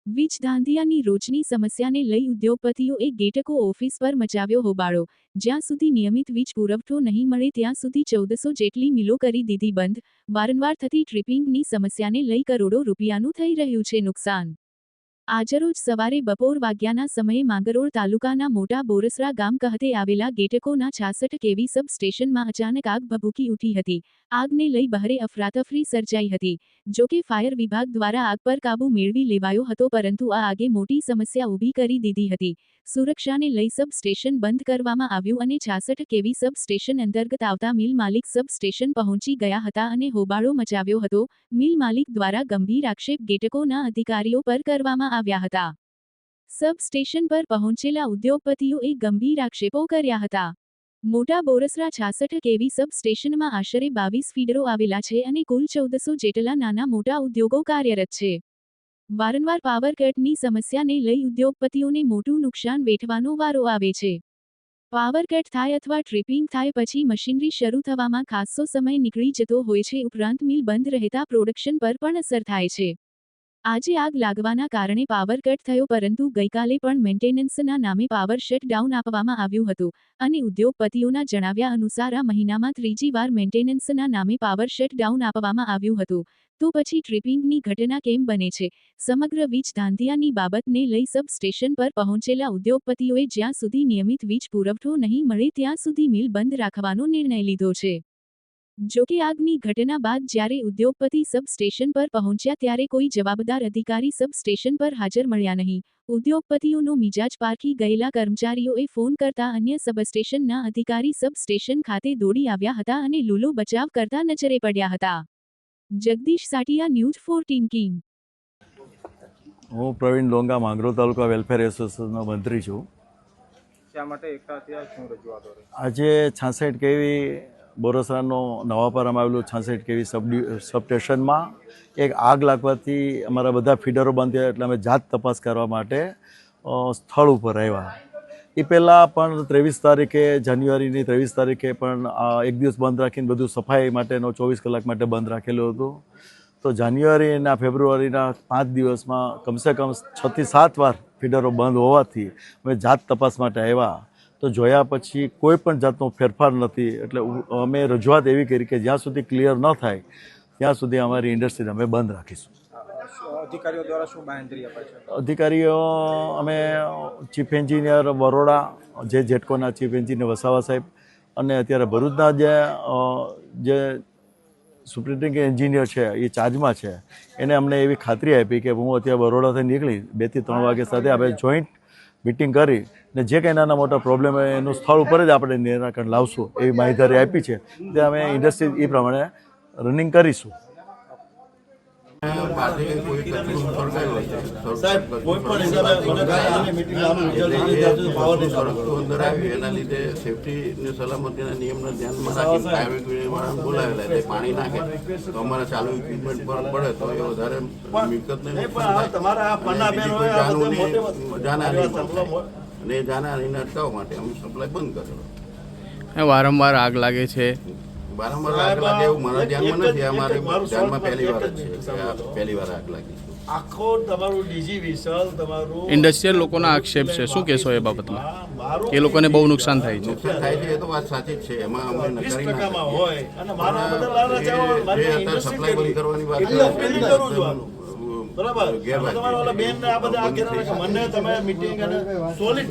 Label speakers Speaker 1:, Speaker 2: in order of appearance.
Speaker 1: વીજ ધાંધિયાની રોજની સમસ્યાને લઈ ઉદ્યોગપતિઓએ ગેટકો ઓફિસ પર મચાવ્યો હોબાળો। જ્યાં સુધી નિયમિત વીજ પુરવઠો નહીં મળે ત્યાં સુધી 1400 જેટલી મિલો કરી દીધી બંધ। વારંવાર થતી ટ્રિપિંગની સમસ્યાને લઈ કરોડો રૂપિયાનું થઈ રહ્યું છે નુકસાન। આજરોજ સવારે બપોર વાગ્યાના સમયે માંગરોળ તાલુકાના મોટા બોરસરા ગામ કહતે આવેલા ગેટકોના 66 કેવી સબ સ્ટેશનમાં અચાનક આગ ભભૂકી ઉઠી હતી। આગને લઈ બહારે અફરાતફરી સર્જાઈ હતી। જોકે ફાયર વિભાગ દ્વારા આગ પર કાબૂ મેળવી લેવાયો હતો, પરંતુ આ આગે મોટી સમસ્યા ઊભી કરી દીધી હતી। સુરક્ષાને લઈ સબ સ્ટેશન બંધ કરવામાં આવ્યું અને 66 કેવી સબ સ્ટેશન અંતર્ગત આવતા મિલ માલિક સબ સ્ટેશન પહોંચી ગયા હતા અને હોબાળો મચાવ્યો હતો। મિલ માલિક દ્વારા ગંભીર આક્ષેપ ગેટકોના અધિકારીઓ પર કરવામાં આવ્યા હતા। સબ સ્ટેશન પર પહોંચેલા ઉદ્યોગપતિઓએ ગંભીર આક્ષેપો કર્યા હતા। મોટા બોરસરા 66 કેવી સબ સ્ટેશનમાં આશરે 22 ફીડરો આવેલા છે અને કુલ 1400 જેટલા નાના મોટા ઉદ્યોગો કાર્યરત છે। વારંવાર પાવર કટની સમસ્યાને લઈ ઉદ્યોગપતિઓને મોટું નુકસાન વેઠવાનો વારો આવે છે। પાવર કટ થાય અથવા ટ્રિપિંગ થાય પછી મશીનરી શરૂ થવામાં ખાસ્સો સમય નીકળી જતો હોય છે, ઉપરાંત મિલ બંધ રહેતા પ્રોડક્શન પર પણ અસર થાય છે। આજે આગ લાગવાના કારણે પાવર કટ થયો, પરંતુ ગઈકાલે પણ મેન્ટેનન્સના નામે પાવર શટ ડાઉન આપવામાં આવ્યું હતું અને ઉદ્યોગપતિઓના જણાવ્યા અનુસાર આ મહિનામાં ત્રીજી વાર મેન્ટેનન્સના નામે પાવર શટ ડાઉન આપવામાં આવ્યું હતું। તો પછી ટ્રિપિંગની ઘટના કેમ બને છે? સમગ્ર વીજ ધાંધિયાની બાબતને લઈ સબ સ્ટેશન પર પહોંચેલા ઉદ્યોગપતિઓએ જ્યાં સુધી નિયમિત વીજ પુરવઠો નહીં મળે ત્યાં સુધી મિલ બંધ રાખવાનો નિર્ણય લીધો છે। જોકે આગની ઘટના બાદ જ્યારે ઉદ્યોગપતિ સબ સ્ટેશન પર પહોંચ્યા ત્યારે કોઈ જવાબદાર અધિકારી સબ સ્ટેશન પર હાજર મળ્યા નહીં। ઉદ્યોગપતિઓનો મિજાજ પારખી ગયેલા કર્મચારીઓએ ફોન કરતા અન્ય સબસ્ટેશનના અધિકારી સબ સ્ટેશન ખાતે દોડી આવ્યા હતા અને લૂલો બચાવ કરતા નજરે પડ્યા હતા। Jagdish Satiya, news 14 king.
Speaker 2: હું પ્રવીણ ડોંગા, માંગરોળ તાલુકા વેલફેર એસોસિએશનનો મંત્રી છું।
Speaker 3: શા માટે એકઠા થયા, શું રજૂઆત હતી?
Speaker 2: આજે 66 કેવી બોરસરાનો નવાપરામાં આવેલું 66 કેવી સબસ્ટેશનમાં એક આગ લાગવાથી અમારા બધા ફીડરો બંધ થયા, એટલે અમે જાત તપાસ કરવા માટે સ્થળ ઉપર આવ્યા। એ પહેલાં પણ 23 તારીખે જાન્યુઆરીની 23 તારીખે પણ એક દિવસ બંધ રાખીને બધું સફાઈ માટેનો 24 કલાક માટે બંધ રાખેલું હતું। તો જાન્યુઆરી અને ફેબ્રુઆરીના 5 દિવસમાં કમસે કમ 6 થી 7 વાર ફીડરો બંધ હોવાથી અમે જાત તપાસ માટે આવ્યા। તો જોયા પછી કોઈ પણ જાતનો ફેરફાર નથી, એટલે અમે રજૂઆત એવી કરી કે જ્યાં સુધી ક્લિયર ન થાય ત્યાં સુધી અમારી ઇન્ડસ્ટ્રીને અમે બંધ રાખીશું।
Speaker 3: અધિકારીઓ દ્વારા શું બાંહેધરી અપાય છે?
Speaker 2: અધિકારીઓ અમે ચીફ એન્જિનિયર બરોડા, જે જેટકોના ચીફ એન્જિનિયર વસાવા સાહેબ અને અત્યારે ભરૂચના જે સુપ્રિન્ટેન્ડિંગ એન્જિનિયર છે એ ચાર્જમાં છે, એને અમને એવી ખાતરી આપી કે હું અત્યારે બરોડાથી નીકળી 2 થી 3 વાગ્યા સાથે આપણે જોઈન્ટ મીટિંગ કરી ને જે કંઈ નાના મોટા પ્રોબ્લેમ હોય એનું સ્થળ ઉપર જ આપણે નિરાકરણ લાવશું એવી માહિતી આપી છે। તે અમે ઇન્ડસ્ટ્રી એ પ્રમાણે રનિંગ કરીશું।
Speaker 4: એના લીધે સેફ્ટી સલામતીના નિયમના ધ્યાનમાં રાખીને બોલાવેલા એટલે પાણી નાખે તો અમારા ચાલુ ઇક્વિપમેન્ટ પર પડે તો એ વધારે મિલકતને અને એ જાનહાનિને અટકાવવા માટે અમે સપ્લાય બંધ કરેલો।
Speaker 5: વારંવાર આગ લાગે છે?
Speaker 4: વારંવાર આગ લાગે એવું મારા ધ્યાનમાં નથી, અમારે ધ્યાનમાં પહેલી વાર જ છે, પહેલી વાર આગ લાગી છે।
Speaker 6: આખો તમારું ડીજી વિસલ તમારું
Speaker 5: ઇન્ડસ્ટ્રીયલ લોકોના આક્ષેપ છે, શું કહેશો એ બાબતમાં? એ લોકોને બહુ નુકસાન થાય છે?
Speaker 4: નુકસાન થાય છે એ તો વાત સાચી જ છે, એમાં અમે નકારી ના શકીએ।
Speaker 6: હોય અને મારા બધા લાલા ચાવલ
Speaker 4: જે અત્યારે સપ્લાય બંધ કરવાની વાત
Speaker 6: બરાબર, તમારા બેન ને આ બધા આ મને તમે મીટિંગ અને સોલિડ